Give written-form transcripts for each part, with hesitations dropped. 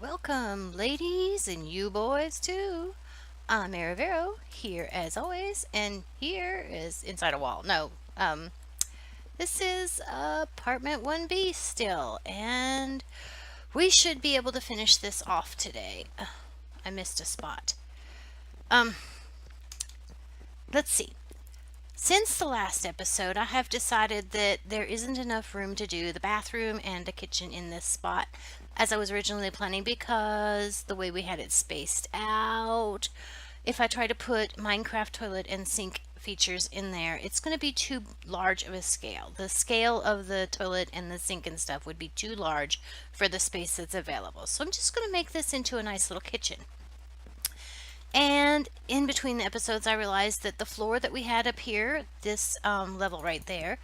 Welcome, ladies, and you boys too. I'm Aravero, here as always, and here is inside a wall. No, this is apartment 1B still, and we should be able to finish this off today. I missed a spot. Um, let's see. Since the last episode, I have decided that there isn't enough room to do the bathroom and the kitchen in this spot as I was originally planning because the way we had it spaced out. If I try to put Minecraft toilet and sink features in there, it's going to be too large of a scale. The scale of the toilet and the sink and stuff would be too large for the space that's available. So I'm just going to make this into a nice little kitchen. And in between the episodes, I realized that the floor that we had up here, this level right there,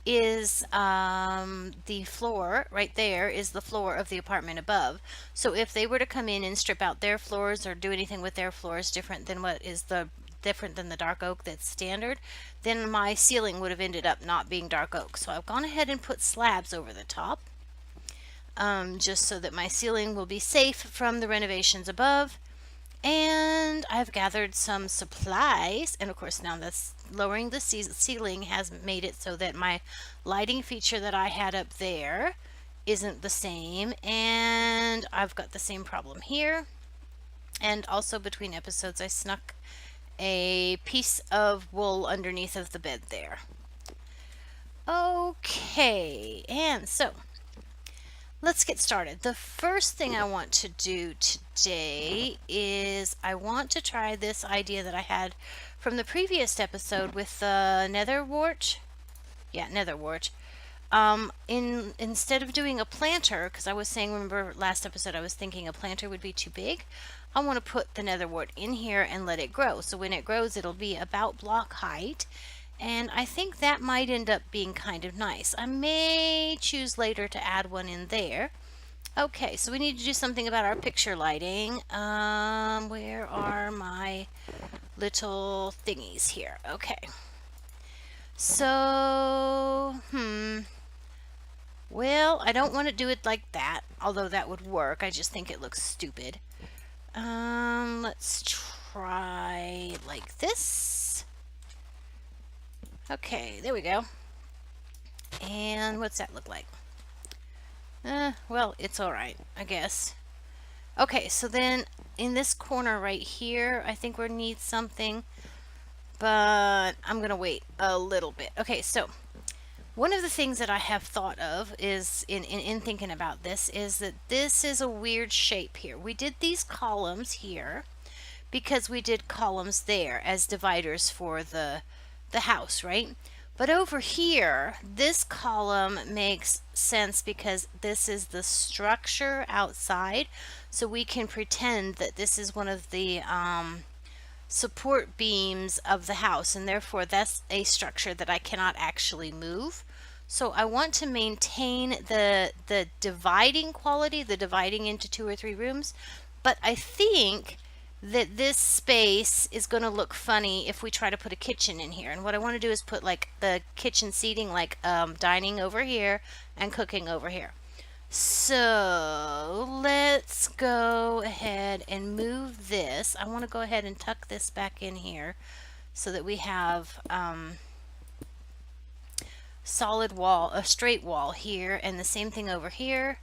is the floor right there is the floor of the apartment above. So if they were to come in and strip out their floors or do anything with their floors different than the dark oak that's standard, then my ceiling would have ended up not being dark oak. So I've gone ahead and put slabs over the top, just so that my ceiling will be safe from the renovations above. And I've gathered some supplies, and of course now that's lowering the ceiling has made it so that my lighting feature that I had up there isn't the same, and I've got the same problem here. And also between episodes I snuck a piece of wool underneath of the bed there. Okay, and so let's get started. The first thing I want to do today is I want to try this idea that I had from the previous episode with the netherwort. Yeah, netherwort. Instead of doing a planter, because I was saying, remember last episode I was thinking a planter would be too big, I want to put the netherwort in here and let it grow. So when it grows, it'll be about block height. And I think that might end up being kind of nice. I may choose later to add one in there. Okay, so we need to do something about our picture lighting. Where are my little thingies here? Okay. So, well, I don't want to do it like that, although that would work. I just think it looks stupid. Let's try like this. Okay, there we go. And what's that look like? Well, it's alright, I guess. Okay, so then in this corner right here, I think we need something, but I'm gonna wait a little bit. Okay, so one of the things that I have thought of is, in thinking about this, is that this is a weird shape here. We did these columns here because we did columns there as dividers for the house, right? But over here, this column makes sense because this is the structure outside. So we can pretend that this is one of the support beams of the house, and therefore that's a structure that I cannot actually move. So I want to maintain the dividing quality, the dividing into 2 or 3 rooms, but I think that this space is going to look funny if we try to put a kitchen in here. And what I want to do is put like the kitchen seating, like dining over here and cooking over here. So let's go ahead and move this. I want to go ahead and tuck this back in here so that we have solid wall, a straight wall here, and the same thing over here.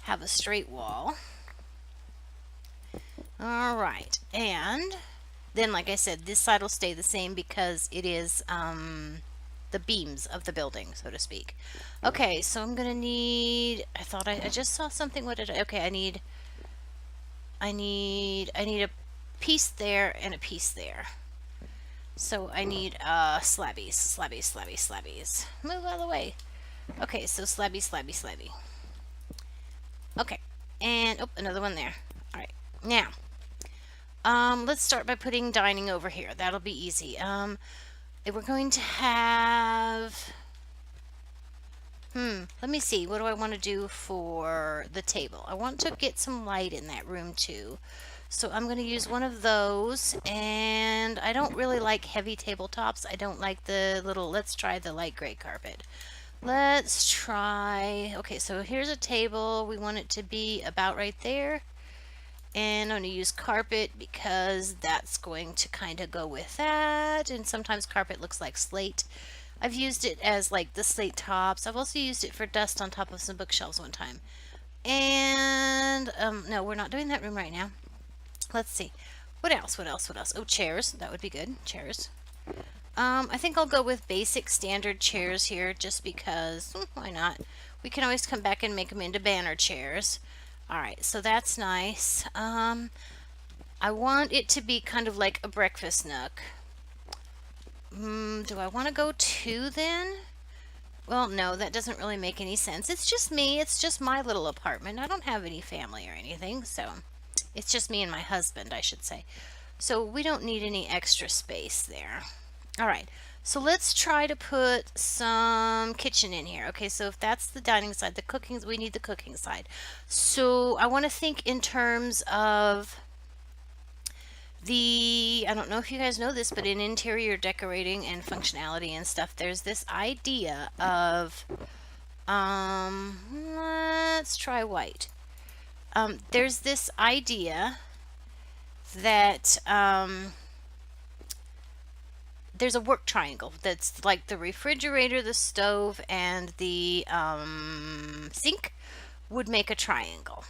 Have a straight wall. All right, and then, like I said, this side will stay the same because it is the beams of the building, so to speak. Okay, so I'm gonna need. I thought I just saw something. What did I? Okay, I need a piece there and a piece there. So I need slabbies. Move out of the way. Okay, so slabby. Okay, and oh, another one there. All right, now. Let's start by putting dining over here. That'll be easy. We're going to have... let me see. What do I want to do for the table? I want to get some light in that room too. So I'm going to use one of those, and I don't really like heavy tabletops. I don't like the little, let's try the light gray carpet. Let's try. Okay, so here's a table. We want it to be about right there. And I'm going to use carpet because that's going to kind of go with that. And sometimes carpet looks like slate. I've used it as like the slate tops. I've also used it for dust on top of some bookshelves one time. And no, we're not doing that room right now. Let's see. What else? What else? What else? Oh, chairs. That would be good. Chairs. I think I'll go with basic standard chairs here just because, why not? We can always come back and make them into banner chairs. Alright, so that's nice. I want it to be kind of like a breakfast nook. Do I want to go 2 then? Well, no, that doesn't really make any sense. It's just me. It's just my little apartment. I don't have any family or anything, so it's just me and my husband, I should say. So we don't need any extra space there. All right, so let's try to put some kitchen in here. Okay, so if that's the dining side, the cooking, we need the cooking side. So I want to think in terms of I don't know if you guys know this, but in interior decorating and functionality and stuff, there's this idea of, let's try white. There's this idea that, there's a work triangle that's like the refrigerator, the stove, and the sink would make a triangle.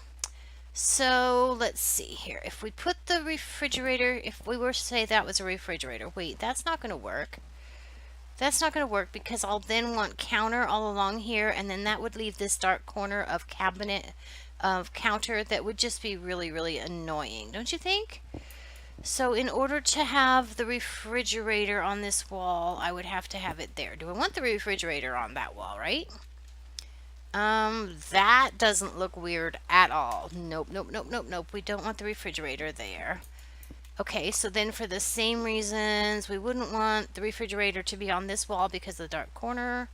So let's see here. If we put the refrigerator, if we were to say that was a refrigerator, wait, that's not going to work. That's not going to work because I'll then want counter all along here, and then that would leave this dark corner of cabinet of counter that would just be really, really annoying, don't you think? So in order to have the refrigerator on this wall, I would have to have it there. Do I want the refrigerator on that wall, right? That doesn't look weird at all. Nope, nope, nope, nope, nope. We don't want the refrigerator there. Okay, so then for the same reasons, we wouldn't want the refrigerator to be on this wall because of the dark corner.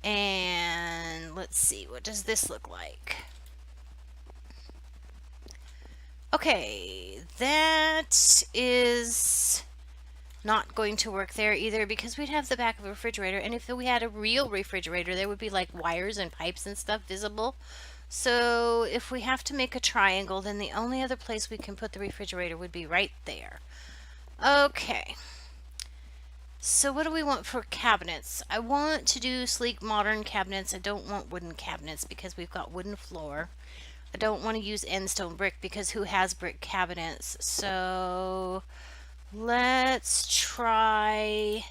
And let's see, what does this look like? Okay, that is not going to work there either because we'd have the back of a refrigerator, and if we had a real refrigerator there would be like wires and pipes and stuff visible. So if we have to make a triangle, then the only other place we can put the refrigerator would be right there. Okay, so what do we want for cabinets? I want to do sleek modern cabinets. I don't want wooden cabinets because we've got wooden floor. I don't want to use end stone brick because who has brick cabinets? So let's try.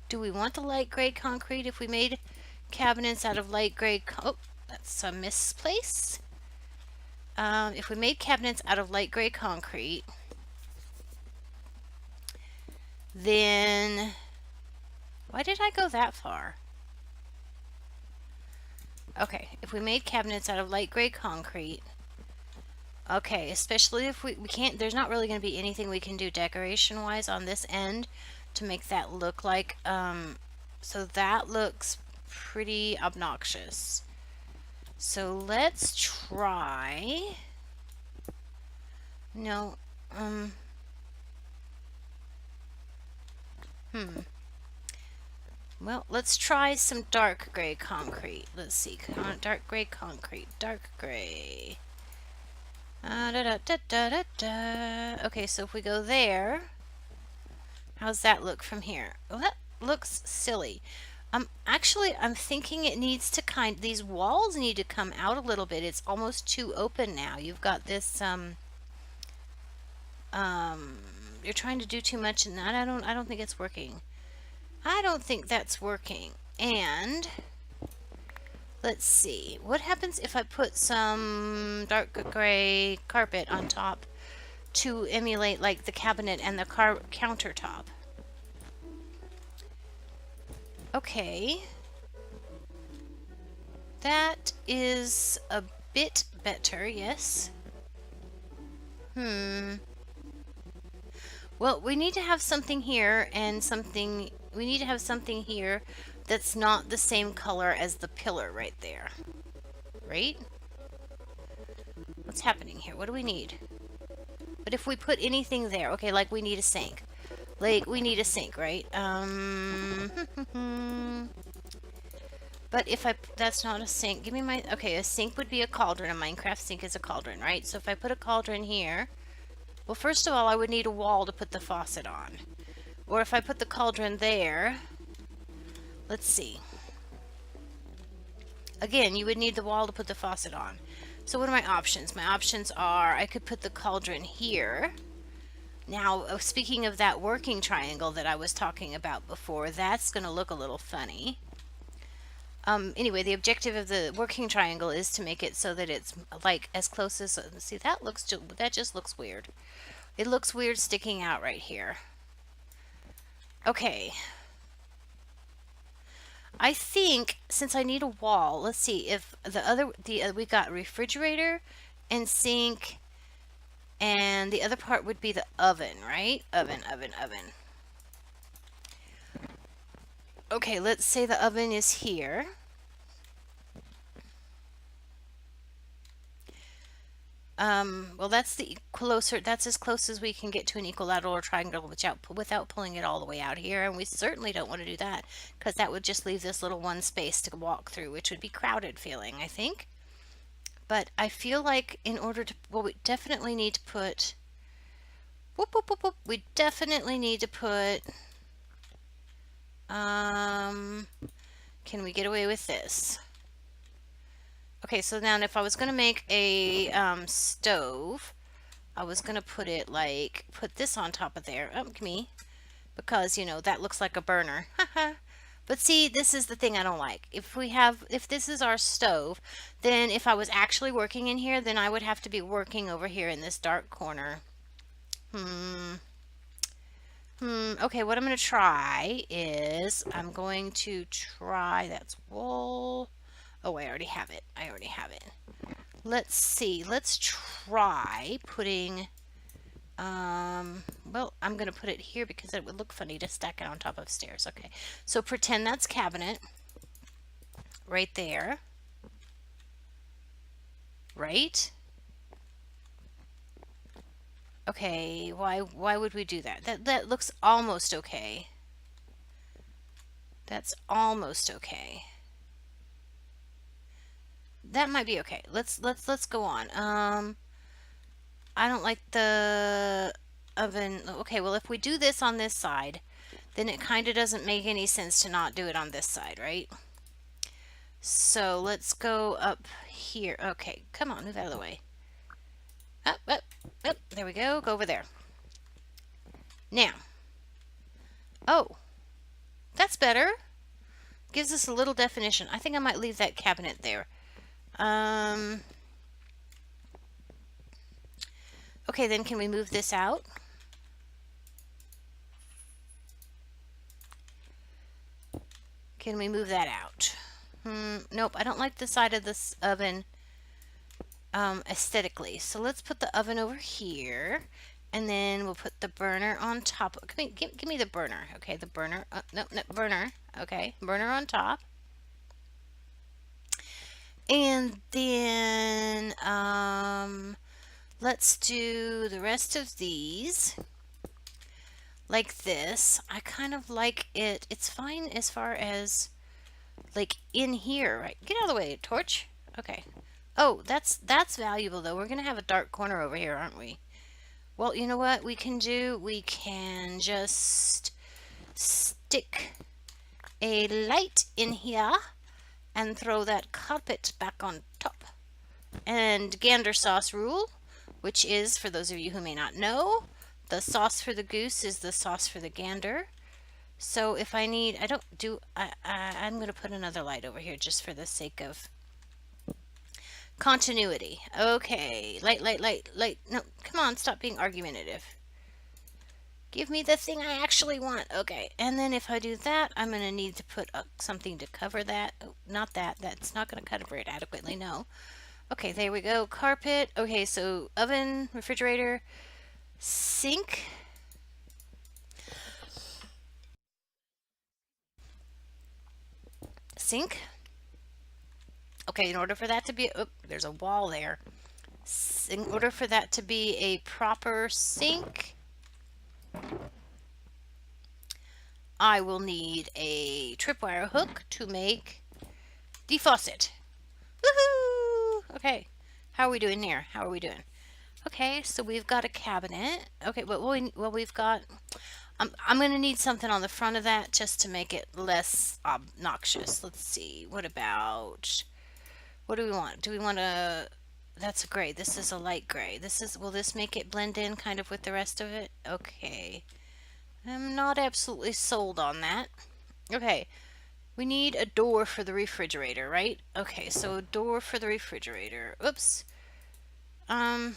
Do we want the light gray concrete? If we made cabinets out of light gray, oh, that's a misplace. If we made cabinets out of light gray concrete, then why did I go that far? Okay, if we made cabinets out of light gray concrete, okay, especially if we can't, there's not really going to be anything we can do decoration wise on this end to make that look like, so that looks pretty obnoxious. So let's try, no, well, let's try some dark gray concrete. Let's see, dark gray concrete, dark gray. Okay, so if we go there, how's that look from here? Well, that looks silly. Actually, I'm thinking it needs to these walls need to come out a little bit. It's almost too open now. You've got this, you're trying to do too much, and I don't think it's working. I don't think that's working. And let's see, what happens if I put some dark gray carpet on top to emulate like the cabinet and the countertop? Okay, that is a bit better, yes. Well, we need to have something here and something, we need to have something here that's not the same color as the pillar right there. Right? What's happening here? What do we need? But if we put anything there, okay, like we need a sink. Like, we need a sink, right? But if I, that's not a sink. Give me my, okay, a sink would be a cauldron. A Minecraft sink is a cauldron, right? So if I put a cauldron here, well, first of all, I would need a wall to put the faucet on. Or if I put the cauldron there, let's see. Again, you would need the wall to put the faucet on. So what are my options? My options are, I could put the cauldron here. Now, speaking of that working triangle that I was talking about before, that's going to look a little funny. Anyway, the objective of the working triangle is to make it so that it's like as close as, see, that just looks weird. It looks weird sticking out right here. Okay. I think since I need a wall, let's see if we got refrigerator and sink, and the other part would be the oven, right? Oven. Okay, let's say the oven is here. Well, that's as close as we can get to an equilateral or triangle without pulling it all the way out here. And we certainly don't want to do that because that would just leave this little one space to walk through, which would be crowded feeling, I think. But I feel like in order to, well, we definitely need to put, we definitely need to put, can we get away with this? Okay, so now if I was going to make a stove, I was going to put this on top of there. Oh, me. Because, you know, that looks like a burner. But see, this is the thing I don't like. If this is our stove, then if I was actually working in here, then I would have to be working over here in this dark corner. Okay, what I'm going to try is, that's wool. Oh, I already have it. Let's see. Let's try putting, well, I'm going to put it here because it would look funny to stack it on top of stairs. Okay, so pretend that's cabinet right there. Right? Okay, why would we do that? That looks almost okay. That's almost okay. That might be okay. Let's go on. I don't like the oven. Okay, well, if we do this on this side, then it kind of doesn't make any sense to not do it on this side, right? So let's go up here. Okay, come on, move out of the way. Up. There we go. Go over there. Now. Oh, that's better. Gives us a little definition. I think I might leave that cabinet there. Okay, then can we move this out? Can we move that out? Nope, I don't like the side of this oven aesthetically. So let's put the oven over here, and then we'll put the burner on top. Give me the burner. Okay, the burner. No, burner. Okay, burner on top. And then let's do the rest of these like this. I kind of like it. It's fine as far as like in here, right? Get out of the way, torch. Okay. Oh, that's valuable though. We're gonna have a dark corner over here, aren't we? Well, you know what we can do? We can just stick a light in here and throw that carpet back on top. And gander sauce rule, which is, for those of you who may not know, the sauce for the goose is the sauce for the gander. So if I need, I'm going to put another light over here just for the sake of continuity. Okay, light. No, come on, stop being argumentative. Give me the thing I actually want. Okay, and then if I do that, I'm going to need to put something to cover that. Oh, not that. That's not going to cover it adequately, no. Okay, there we go. Carpet. Okay, so oven, refrigerator, sink. Sink. Okay, in order for that to be, oh, there's a wall there. In order for that to be a proper sink, I will need a tripwire hook to make Defaucet. Woohoo! Okay. How are we doing here? How are we doing? Okay, so we've got a cabinet. Okay, but we've got. I'm going to need something on the front of that just to make it less obnoxious. Let's see. What about? What do we want? Do we want a? That's a gray. This is a light gray. This is. Will this make it blend in kind of with the rest of it? Okay. I'm not absolutely sold on that. Okay. We need a door for the refrigerator, right? Okay, so a door for the refrigerator. Oops. Um.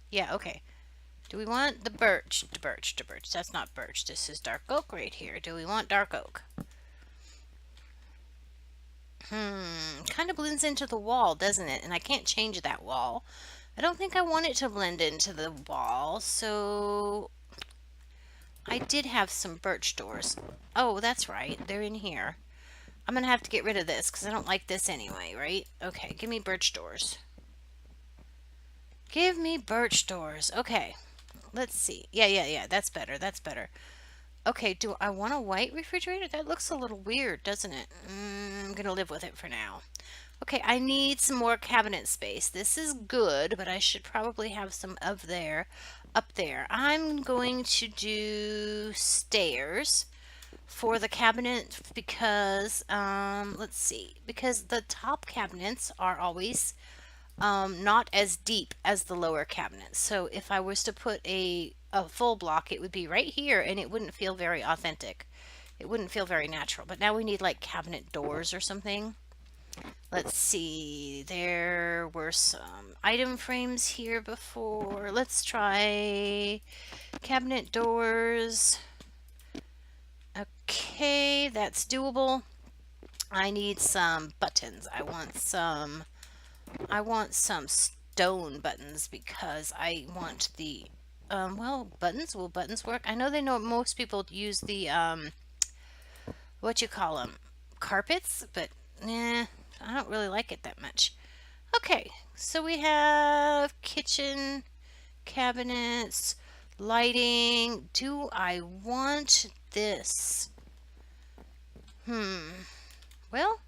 Yeah. Okay. Do we want the birch? The birch. The birch. That's not birch. This is dark oak right here. Do we want dark oak? Kind of blends into the wall, doesn't it? And I can't change that wall. I don't think I want it to blend into the wall, so I did have some birch doors. Oh, that's right. They're in here. I'm going to have to get rid of this because I don't like this anyway, right? Okay, give me birch doors. Give me birch doors. Okay, let's see. Yeah. That's better. That's better. Okay, do I want a white refrigerator? That looks a little weird, doesn't it? I'm going to live with it for now. Okay, I need some more cabinet space. This is good, but I should probably have some up there. I'm going to do stairs for the cabinet because, let's see, because the top cabinets are always not as deep as the lower cabinets. So if I was to put a full block, it would be right here and it wouldn't feel very authentic. It wouldn't feel very natural. But now we need like cabinet doors or something. Let's see, there were some item frames here before. Let's try cabinet doors. Okay, that's doable. I need some buttons. I want some stone buttons because I want the well, buttons. Will buttons work? I know most people use the what you call them, carpets, but nah, I don't really like it that much. Okay, so we have kitchen cabinets, lighting. Do I want this? Well,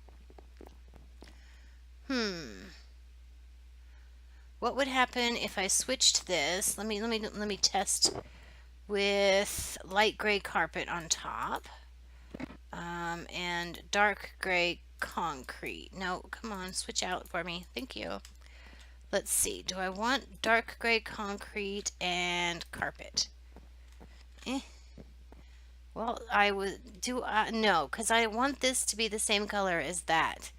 what would happen if I switched this? Let me test with light gray carpet on top, and dark gray concrete. No, come on, switch out for me. Thank you. Let's see. Do I want dark gray concrete and carpet? Well, I would do no, because I want this to be the same color as that,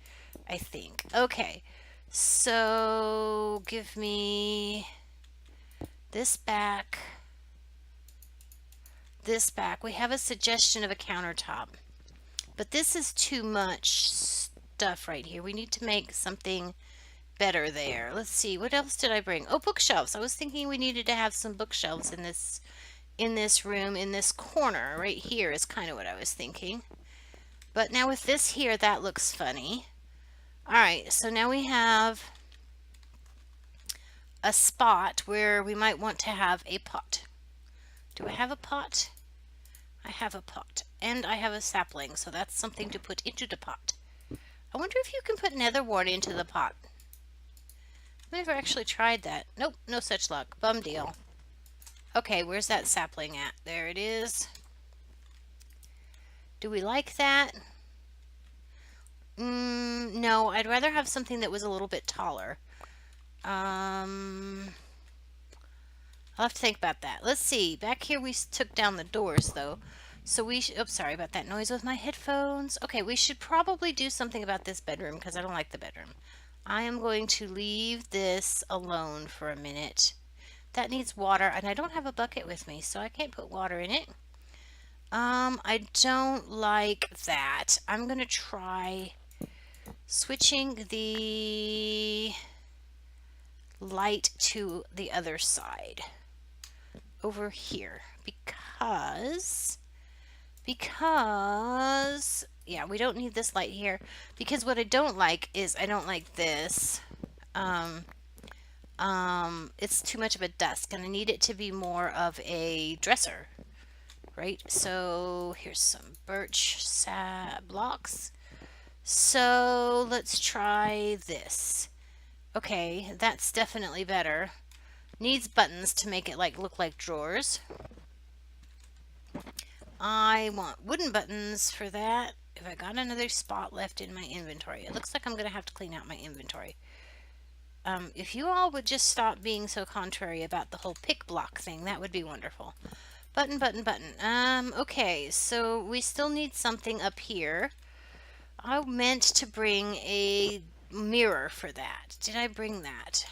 I think. Okay. So, give me this back. This back. We have a suggestion of a countertop. But this is too much stuff right here. We need to make something better there. Let's see. What else did I bring? Oh, bookshelves. I was thinking we needed to have some bookshelves in this room, in this corner right here is kind of what I was thinking. But now with this here, that looks funny. All right, so now we have a spot where we might want to have a pot. Do I have a pot? I have a pot. And I have a sapling, so that's something to put into the pot. I wonder if you can put netherwort into the pot. I've never actually tried that. Nope, no such luck. Bum deal. Okay, where's that sapling at? There it is. Do we like that? No, I'd rather have something that was a little bit taller. I'll have to think about that. Let's see. Back here we took down the doors, though. So we should... Oops, sorry about that noise with my headphones. Okay, we should probably do something about this bedroom because I don't like the bedroom. I am going to leave this alone for a minute. That needs water, and I don't have a bucket with me, so I can't put water in it. I don't like that. I'm going to try switching the light to the other side over here because yeah, we don't need this light here because what I don't like is I don't like this. It's too much of a desk and I need it to be more of a dresser, right? So here's some birch blocks. So let's try this. Okay, that's definitely better. Needs buttons to make it like look like drawers. I want wooden buttons for that. If I got another spot left in my inventory, it looks like I'm going to have to clean out my inventory. If you all would just stop being so contrary about the whole pick block thing, that would be wonderful. Button, button, button. Okay, so we still need something up here. I meant to bring a mirror for that. Did I bring that?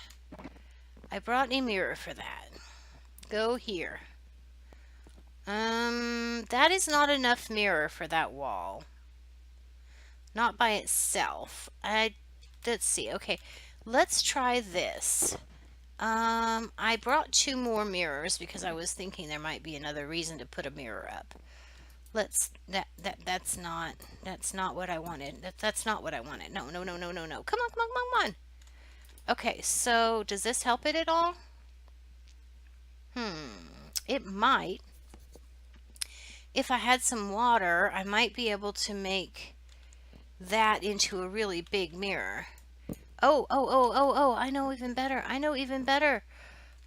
I brought a mirror for that. Go here. That is not enough mirror for that wall. Not by itself. Let's see. Okay, let's try this. I brought 2 more mirrors because I was thinking there might be another reason to put a mirror up. That's not what I wanted. That's not what I wanted. No, no, no, no, no, no. Come on, come on, come on. Okay, so does this help it at all? It might. If I had some water, I might be able to make that into a really big mirror. Oh, I know even better. I know even better.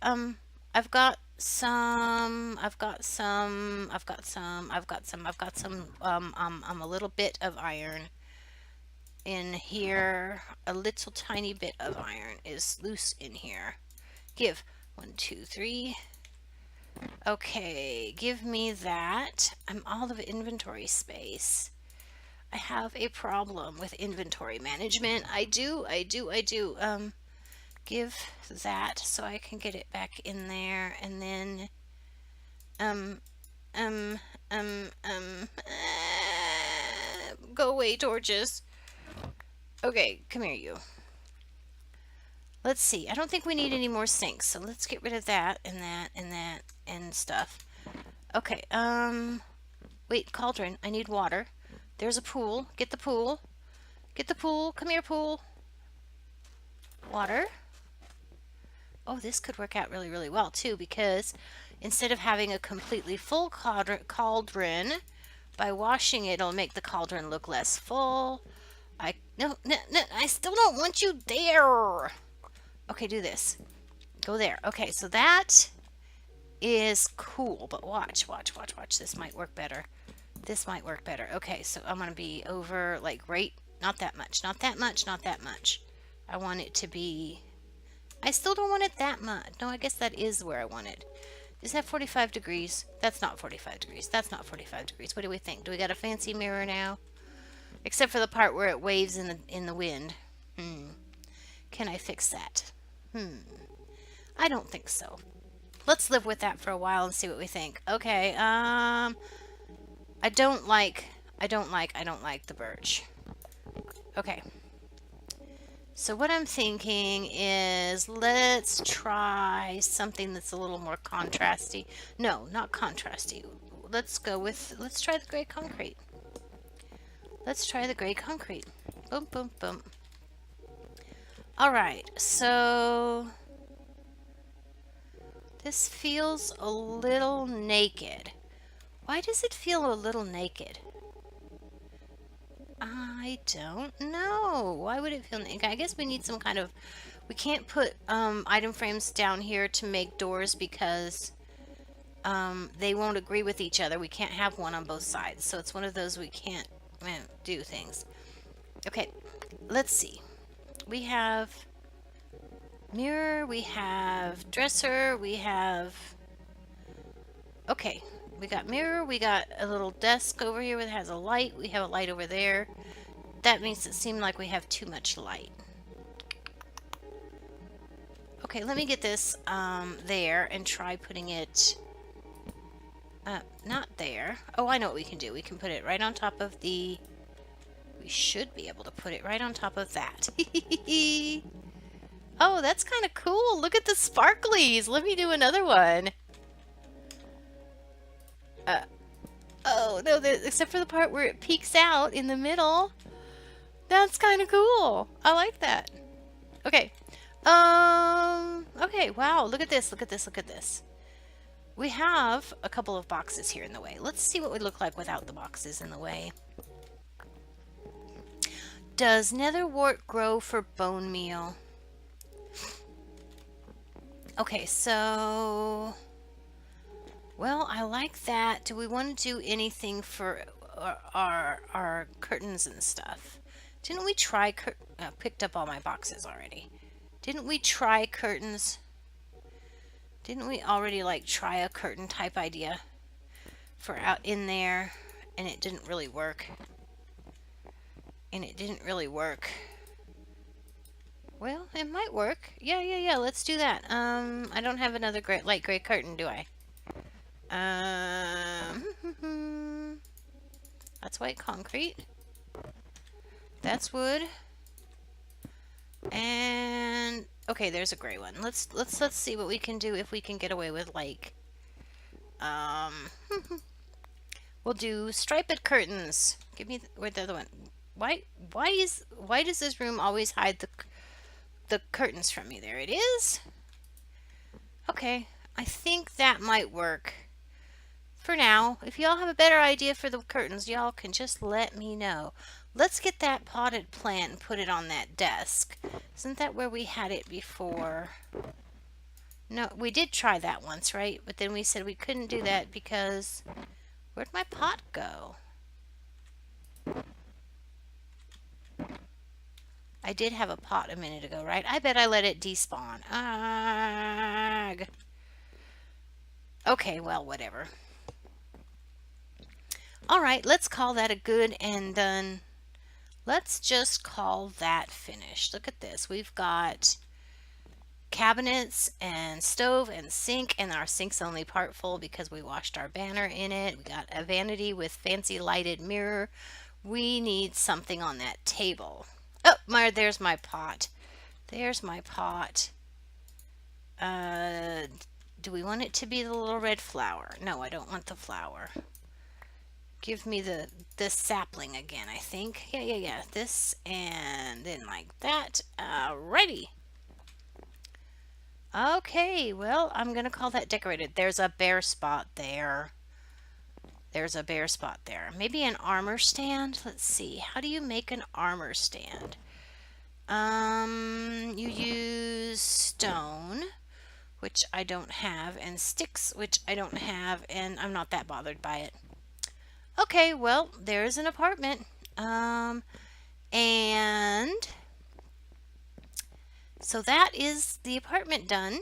I've got some, a little bit of iron in here. A little tiny bit of iron is loose in here. Give 1, 2, 3. Okay, give me that. I'm all of inventory space. I have a problem with inventory management. I do. Give that so I can get it back in there, and then uh, go away, torches. Okay, come here, you. Let's see. I don't think we need any more sinks, so let's get rid of that and that and that and stuff. Okay, wait, cauldron. I need water. There's a pool. Get the pool. Get the pool. Come here, pool. Water. Oh, this could work out really, really well, too, because instead of having a completely full cauldron, by washing it, it'll make the cauldron look less full. No, I still don't want you there. Okay, do this. Go there. Okay, so that is cool, but watch. This might work better. This might work better. Okay, so I'm going to be over, like, right, not that much, not that much, not that much. I want it to be, I still don't want it that much. No, I guess that is where I want it. Is that 45 degrees? That's not 45 degrees. That's not 45 degrees. What do we think? Do we got a fancy mirror now? Except for the part where it waves in the wind. Can I fix that? I don't think so. Let's live with that for a while and see what we think. Okay, I don't like the birch. Okay. So what I'm thinking is let's try something that's a little more contrasty. No, not contrasty. Let's try the gray concrete. Let's try the gray concrete. Boom, boom, boom. Alright, so this feels a little naked. Why does it feel a little naked? I don't know. Why would it feel naked? I guess we need some kind of... We can't put item frames down here to make doors because they won't agree with each other. We can't have one on both sides. So it's one of those we can't do things. Okay, let's see. We have mirror, we have dresser, we have... Okay, we got mirror, we got a little desk over here that has a light, we have a light over there. That makes it seem like we have too much light. Okay, let me get this there and try putting it... not there. Oh, I know what we can do. We can put it right on top of the... We should be able to put it right on top of that. Oh, that's kind of cool. Look at the sparklies. Let me do another one. Oh, no, except for the part where it peeks out in the middle. That's kind of cool. I like that. Okay. Okay, wow. Look at this. Look at this. Look at this. We have a couple of boxes here in the way. Let's see what we look like without the boxes in the way. does netherwort grow for bone meal? Okay, so... Well, I like that. Do we want to do anything for our curtains and stuff? Didn't we try picked up all my boxes already. Didn't we try curtains? Didn't we already like try a curtain type idea for out in there and it didn't really work? And it didn't really work. Well, it might work. Yeah, let's do that. I don't have another light gray curtain, do I? That's white concrete. That's wood. And okay, there's a gray one. Let's see what we can do if we can get away with like we'll do striped curtains. Give me where's the other one? Why does this room always hide the curtains from me? There it is. Okay, I think that might work. For now, if y'all have a better idea for the curtains, y'all can just let me know. Let's get that potted plant and put it on that desk. Isn't that where we had it before? No, we did try that once, right? But then we said we couldn't do that because... Where'd my pot go? I did have a pot a minute ago, right? I bet I let it despawn. Ugh. Okay, well, whatever. Alright, let's call that a good and done. Let's just call that finished. Look at this. We've got cabinets and stove and sink, and our sink's only part full because we washed our banner in it. We got a vanity with fancy lighted mirror. We need something on that table. Oh, there's my pot. There's my pot. Do we want it to be the little red flower? No, I don't want the flower. Give me the sapling again, I think. Yeah. This and then like that. Alrighty. Okay, well, I'm going to call that decorated. There's a bare spot there. There's a bare spot there. Maybe an armor stand? Let's see. How do you make an armor stand? You use stone, which I don't have, and sticks, which I don't have, and I'm not that bothered by it. Okay, well, there's an apartment. And so that is the apartment done.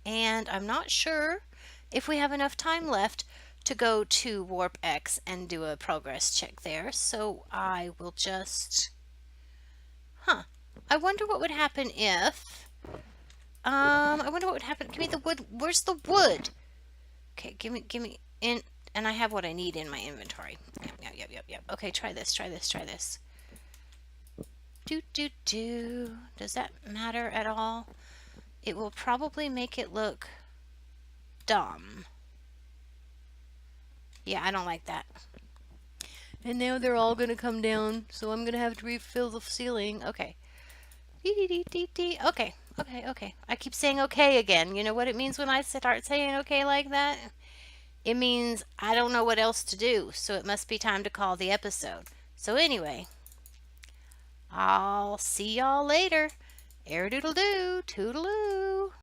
And I'm not sure if we have enough time left to go to Warp X and do a progress check there. So I will just... I wonder what would happen if... I wonder what would happen. Give me the wood. Where's the wood? Okay, give me... And I have what I need in my inventory. Yep. Okay, try this. Do. Does that matter at all? It will probably make it look dumb. Yeah, I don't like that. And now they're all going to come down, so I'm going to have to refill the ceiling. Okay. Okay. I keep saying okay again. You know what it means when I start saying okay like that? It means I don't know what else to do, so it must be time to call the episode. So anyway, I'll see y'all later. Air doodle doo, toodaloo.